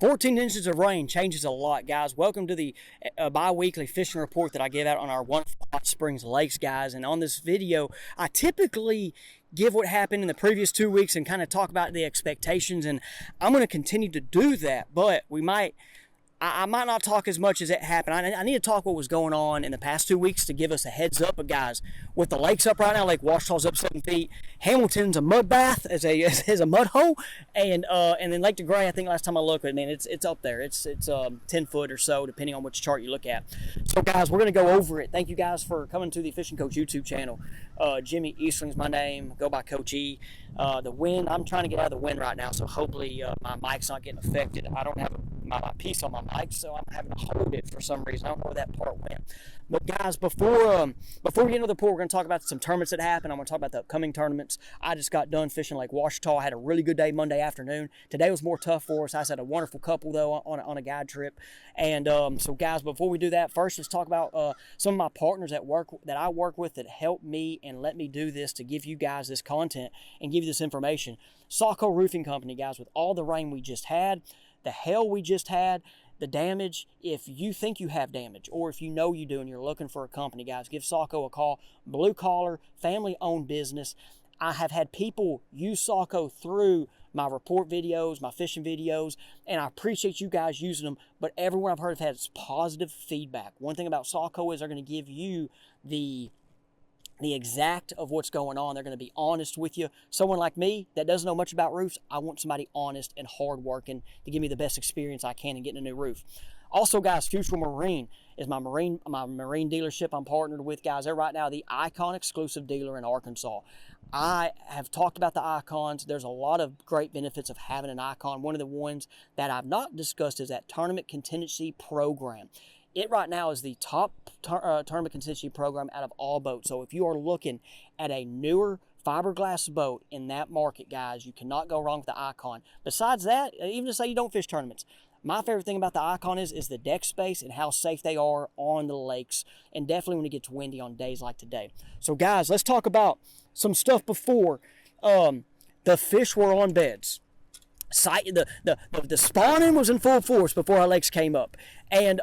14 inches of rain changes a lot, guys. Welcome to the bi-weekly fishing report that I give out on our wonderful Hot Springs Lakes, guys. And on this video, I typically give what happened in the previous 2 weeks and kind of talk about the expectations. And I'm going to continue to do that, but I might not talk as much as it happened. I need to talk what was going on in the past 2 weeks to give us a heads up. But guys, with the lakes up right now, Lake Ouachita's up 7 feet. Hamilton's a mud bath, as a mud hole, and then Lake Degray, I think last time I looked, it's up there. It's 10 foot or so, depending on which chart you look at. So guys, we're gonna go over it. Thank you guys for coming to the Fishing Coach YouTube channel. Jimmy Easterling's my name. Go by Coach E. The wind, I'm trying to get out of the wind right now, so hopefully my mic's not getting affected. I don't have my piece on my mic, so I'm having to hold it for some reason. I don't know where that part went. But guys, before we get into the report, we're going to talk about some tournaments that happened. I'm going to talk about the upcoming tournaments. I just got done fishing Lake Ouachita. I had a really good day Monday afternoon. Today was more tough for us. I had a wonderful couple, though, on a guide trip. And so, guys, before we do that, first let's talk about some of my partners at work that I work with that help me and let me do this to give you guys this content and give you this information. Saco Roofing Company, guys, with all the rain we just had, the hail we just had, the damage, if you think you have damage or if you know you do and you're looking for a company, guys, give Saco a call. Blue collar, family-owned business. I have had people use Saco through my report videos, my fishing videos, and I appreciate you guys using them, but everyone I've heard of has positive feedback. One thing about Saco is they're going to give you the exact of what's going on. They're going to be honest with you. Someone like me that doesn't know much about roofs, I want somebody honest and hardworking to give me the best experience I can in getting a new roof. Also, guys, Future Marine is my marine dealership I'm partnered with, guys. They're right now the Icon exclusive dealer in Arkansas. I have talked about the Icons. There's a lot of great benefits of having an Icon. One of the ones that I've not discussed is that tournament contingency program. It right now is the top tournament contingency program out of all boats. So if you are looking at a newer fiberglass boat in that market, guys, you cannot go wrong with the Icon. Besides that, even to say you don't fish tournaments, my favorite thing about the Icon is the deck space and how safe they are on the lakes, and definitely when it gets windy on days like today. So guys, let's talk about some stuff before the fish were on beds. The spawning was in full force before our lakes came up, and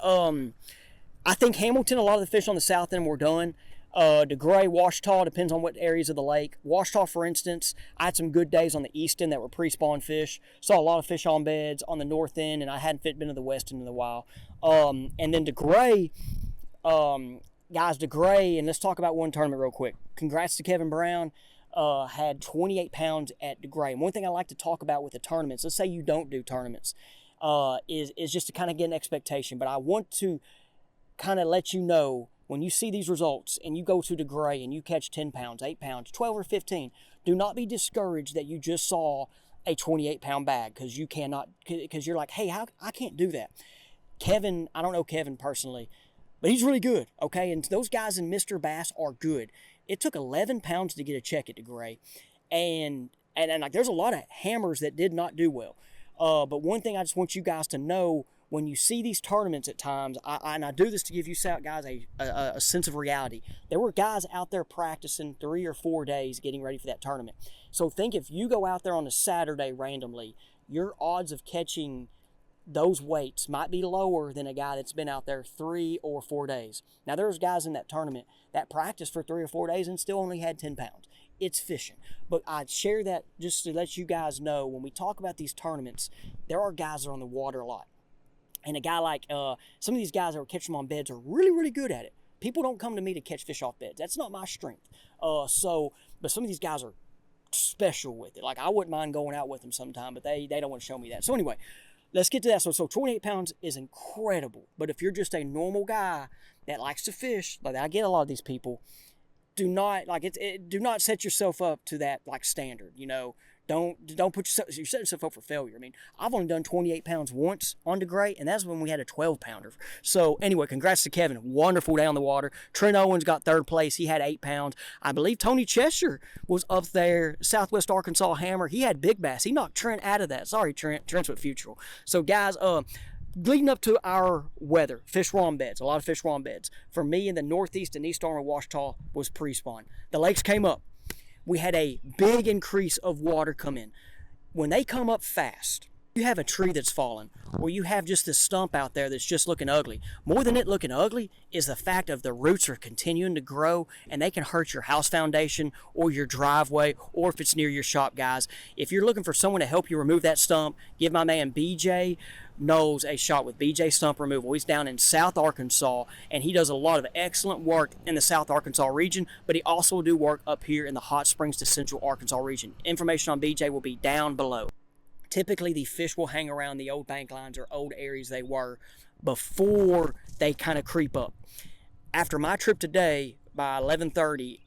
I think Hamilton, a lot of the fish on the south end were done. Degray, Ouachita, depends on what areas of the lake. Ouachita, for instance, I had some good days on the east end that were pre-spawn fish. Saw a lot of fish on beds on the north end, and I hadn't been to the west end in a while. And then Degray, guys, Degray, and let's talk about one tournament real quick. Congrats to Kevin Brown. Had 28 pounds at Degray. And one thing I like to talk about with the tournaments, let's say you don't do tournaments, is just to kind of get an expectation. But I want to kind of let you know, when you see these results and you go to Degray and you catch 10 pounds, 8 pounds, 12 or 15, do not be discouraged that you just saw a 28-pound bag, because you cannot, because you're like, hey, I can't do that. Kevin, I don't know Kevin personally, but he's really good, okay? And those guys in Mr. Bass are good. It took 11 pounds to get a check at Degray, and like, there's a lot of hammers that did not do well. But one thing I just want you guys to know, when you see these tournaments at times, and I do this to give you guys a sense of reality. There were guys out there practicing 3 or 4 days getting ready for that tournament. So think, if you go out there on a Saturday randomly, your odds of catching those weights might be lower than a guy that's been out there 3 or 4 days. Now, there's guys in that tournament that practiced for 3 or 4 days and still only had 10 pounds. It's fishing. But I share that just to let you guys know, when we talk about these tournaments, there are guys that are on the water a lot. And a guy like, some of these guys that are catching them on beds are really, really good at it. People don't come to me to catch fish off beds. That's not my strength. But some of these guys are special with it. Like, I wouldn't mind going out with them sometime, but they don't want to show me that. So anyway, let's get to that. So 28 pounds is incredible. But if you're just a normal guy that likes to fish, like I get a lot of these people, do not set yourself up to that like standard. You know, don't put yourself, you set yourself up for failure. I mean, I've only done 28 pounds once on Degray, and that's when we had a 12-pounder. So anyway, congrats to Kevin. Wonderful day on the water. Trent Owens got 3rd place. He had 8 pounds. I believe Tony Cheshire was up there, Southwest Arkansas Hammer. He had big bass. He knocked Trent out of that. Sorry, Trent. Trent's with Futural. So guys, leading up to our weather, fish were on beds. A lot of fish were on beds. For me, in the northeast and east arm of Ouachita was pre-spawn. The lakes came up. We had a big increase of water come in. When they come up fast, You have a tree that's fallen, or you have just this stump out there that's just looking ugly. More than it looking ugly is the fact of the roots are continuing to grow, and they can hurt your house foundation or your driveway, or if it's near your shop, guys. If you're looking for someone to help you remove that stump, give my man BJ Knowles a shot with BJ Stump Removal. He's down in South Arkansas, and he does a lot of excellent work in the South Arkansas region, but he also will do work up here in the Hot Springs to Central Arkansas region. Information on BJ will be down below. Typically, the fish will hang around the old bank lines or old areas they were before they kind of creep up. After my trip today, by 11:30,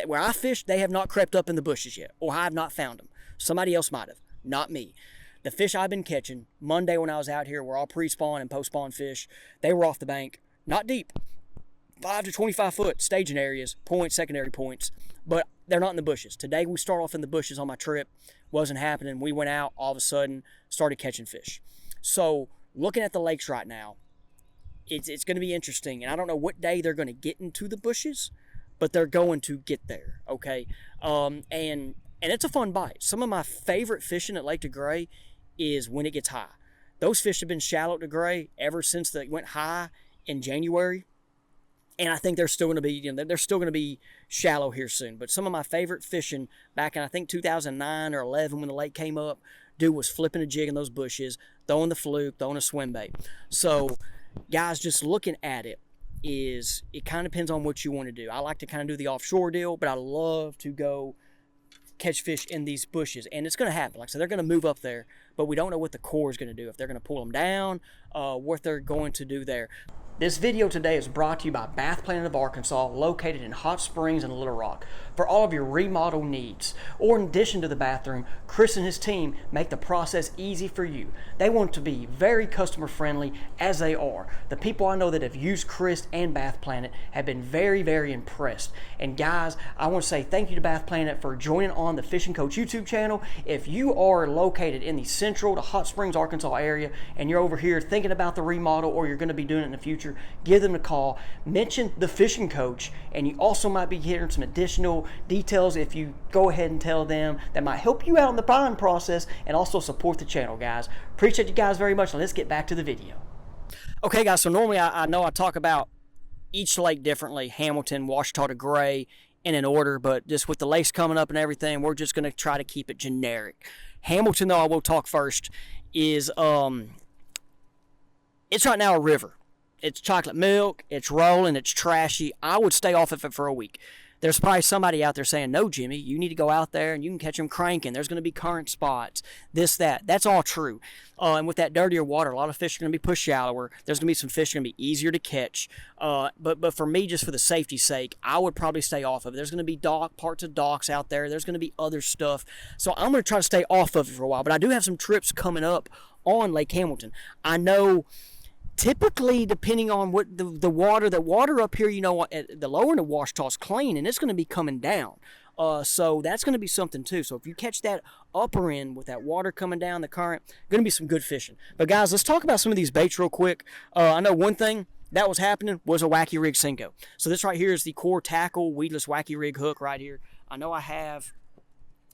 where I fished, they have not crept up in the bushes yet, or I have not found them. Somebody else might have, not me. The fish I've been catching, Monday when I was out here, were all pre-spawn and post-spawn fish. They were off the bank, not deep, 5 to 25 foot staging areas, points, secondary points, but they're not in the bushes. Today we start off in the bushes on my trip. Wasn't happening. We went out, all of a sudden, started catching fish. So looking at the lakes right now, it's going to be interesting. And I don't know what day they're going to get into the bushes, but they're going to get there, okay? And it's a fun bite. Some of my favorite fishing at Lake Degray is when it gets high. Those fish have been shallow at Degray ever since they went high in January. And I think they're still going to be, they're still going to be shallow here soon. But some of my favorite fishing back in, I think, 2009 or 11 when the lake came up, dude was flipping a jig in those bushes, throwing the fluke, throwing a swim bait. So, guys, just looking at it, it kind of depends on what you want to do. I like to kind of do the offshore deal, but I love to go catch fish in these bushes. And it's going to happen. Like I said, they're going to move up there, but we don't know what the core is going to do. If they're going to pull them down, what they're going to do there. This video today is brought to you by Bath Planet of Arkansas, located in Hot Springs and Little Rock. For all of your remodel needs, or in addition to the bathroom, Chris and his team make the process easy for you. They want to be very customer friendly, as they are. The people I know that have used Chris and Bath Planet have been very, very impressed. And guys, I want to say thank you to Bath Planet for joining on the Fishing Coach YouTube channel. If you are located in the Central to Hot Springs, Arkansas area, and you're over here thinking about the remodel, or you're going to be doing it in the future, give them a call, mention the Fishing Coach, and you also might be getting some additional details if you go ahead and tell them that might help you out in the buying process and also support the channel, guys. Appreciate you guys very much. Let's get back to the video. Okay, guys, so normally I know I talk about each lake differently, Hamilton, Ouachita, Degray, in an order, but just with the lakes coming up and everything, we're just going to try to keep it generic. Hamilton, though, I will talk first, is it's right now a river. It's chocolate milk, it's rolling, it's trashy. I would stay off of it for a week. There's probably somebody out there saying, no, Jimmy, you need to go out there and you can catch them cranking. There's going to be current spots, this, that. That's all true. And with that dirtier water, a lot of fish are going to be pushed shallower. There's going to be some fish going to be easier to catch. But for me, just for the safety's sake, I would probably stay off of it. There's going to be parts of docks out there. There's going to be other stuff. So I'm going to try to stay off of it for a while. But I do have some trips coming up on Lake Hamilton. I know typically, depending on what the water up here, the lower end of Ouachita is clean, and it's going to be coming down. So that's going to be something too. So if you catch that upper end with that water coming down the current, going to be some good fishing. But guys, let's talk about some of these baits real quick. I know one thing that was happening was a wacky rig Cinco. So this right here is the core tackle weedless wacky rig hook right here. I know I have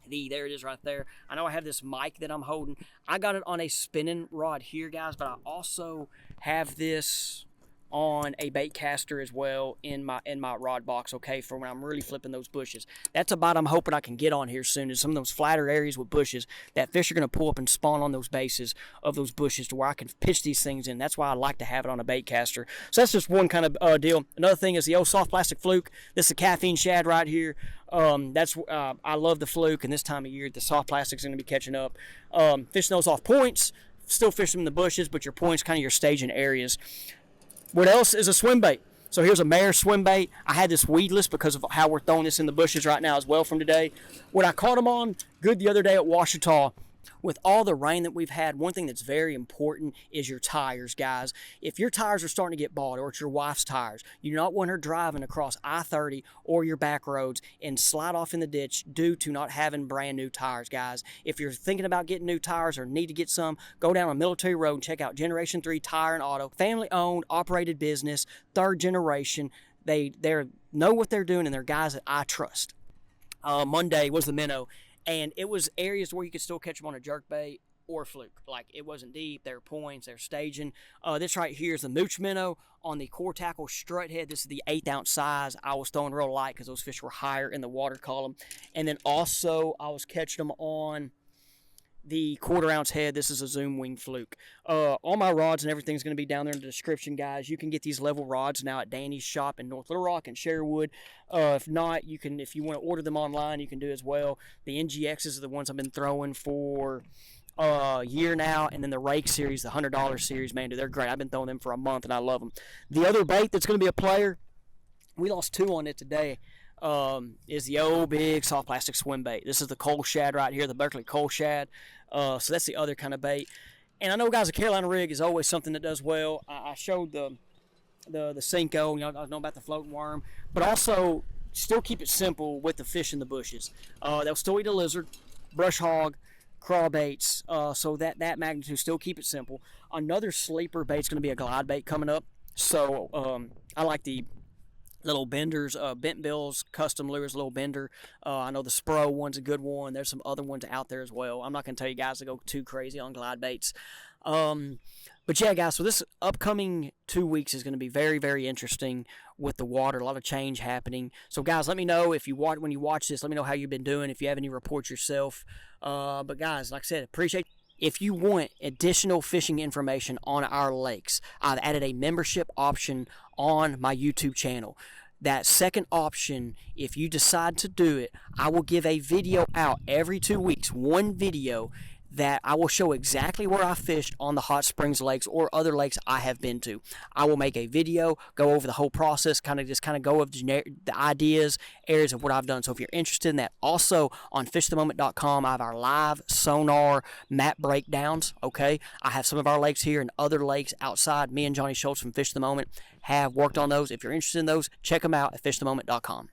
there it is right there. I know I have this mic that I'm holding. I got it on a spinning rod here, guys, but I also have this on a bait caster as well in my rod box, okay, for when I'm really flipping those bushes. That's a bite I'm hoping I can get on here soon, is some of those flatter areas with bushes that fish are going to pull up and spawn on those bases of those bushes to where I can pitch these things in. That's why I like to have it on a bait caster. So that's just one kind of deal. Another thing is the old soft plastic fluke. This is a caffeine shad right here. I love the fluke, and this time of year the soft plastic's going to be catching up. Fishing those off points, still fishing in the bushes, but your points kind of your staging areas. What else is a swim bait? So here's a mare swim bait. I had this weedless because of how we're throwing this in the bushes right now as well from today. What I caught them on good the other day at Ouachita, with all the rain that we've had, one thing that's very important is your tires, guys. If your tires are starting to get bald, or it's your wife's tires, you do not want her driving across I-30 or your back roads and slide off in the ditch due to not having brand new tires, guys. If you're thinking about getting new tires or need to get some, go down on Military Road and check out Generation 3 Tire and Auto. Family-owned, operated business, third generation. They know what they're doing, and they're guys that I trust. Monday was the minnow. And it was areas where you could still catch them on a jerkbait. or fluke. Like, it wasn't deep. There were points. They're staging. This right here is the mooch minnow on the core tackle strut head. This is the 1/8 ounce size. I was throwing real light because those fish were higher in the water column. And then also I was catching them on the 1/4 ounce head. This is a zoom wing fluke. All my rods and everything's going to be down there in the description, guys. You can get these level rods now at Danny's shop in North Little Rock and Sherwood. If not, you can, if you want to order them online, you can do as well. The NGXs are the ones I've been throwing for a year now, and then the Rake series, the $100 series, man, dude, they're great. I've been throwing them for a month and I love them. The other bait that's going to be a player, we lost 2 on it today, is the old big soft plastic swim bait. This is the coal shad right here, the Berkeley coal shad. So that's the other kind of bait. And I know, guys, a Carolina rig is always something that does well. I showed the Cinco, I know about the floating worm, but also still keep it simple with the fish in the bushes. They'll still eat a lizard, brush hog, crawl baits, so that magnitude, still keep it simple. Another sleeper bait's going to be a glide bait coming up. So I like the little benders, bent bills, custom lures, little bender. I know the Spro one's a good one. There's some other ones out there as well. I'm not going to tell you guys to go too crazy on glide baits. But yeah, guys, so this upcoming 2 weeks is going to be very, very interesting with the water. A lot of change happening. So, guys, let me know if you watch, when you watch this, let me know how you've been doing, if you have any reports yourself. But, guys, like I said, appreciate. If you want additional fishing information on our lakes, I've added a membership option on my YouTube channel. That second option, if you decide to do it, I will give a video out every 2 weeks, one video that I will show exactly where I fished on the Hot Springs lakes or other lakes I have been to. I will make a video, go over the whole process, kind of go over the ideas, areas of what I've done. So if you're interested in that, also on fishthemoment.com, I have our live sonar map breakdowns, okay? I have some of our lakes here and other lakes outside. Me and Johnny Schultz from Fish the Moment have worked on those. If you're interested in those, check them out at fishthemoment.com.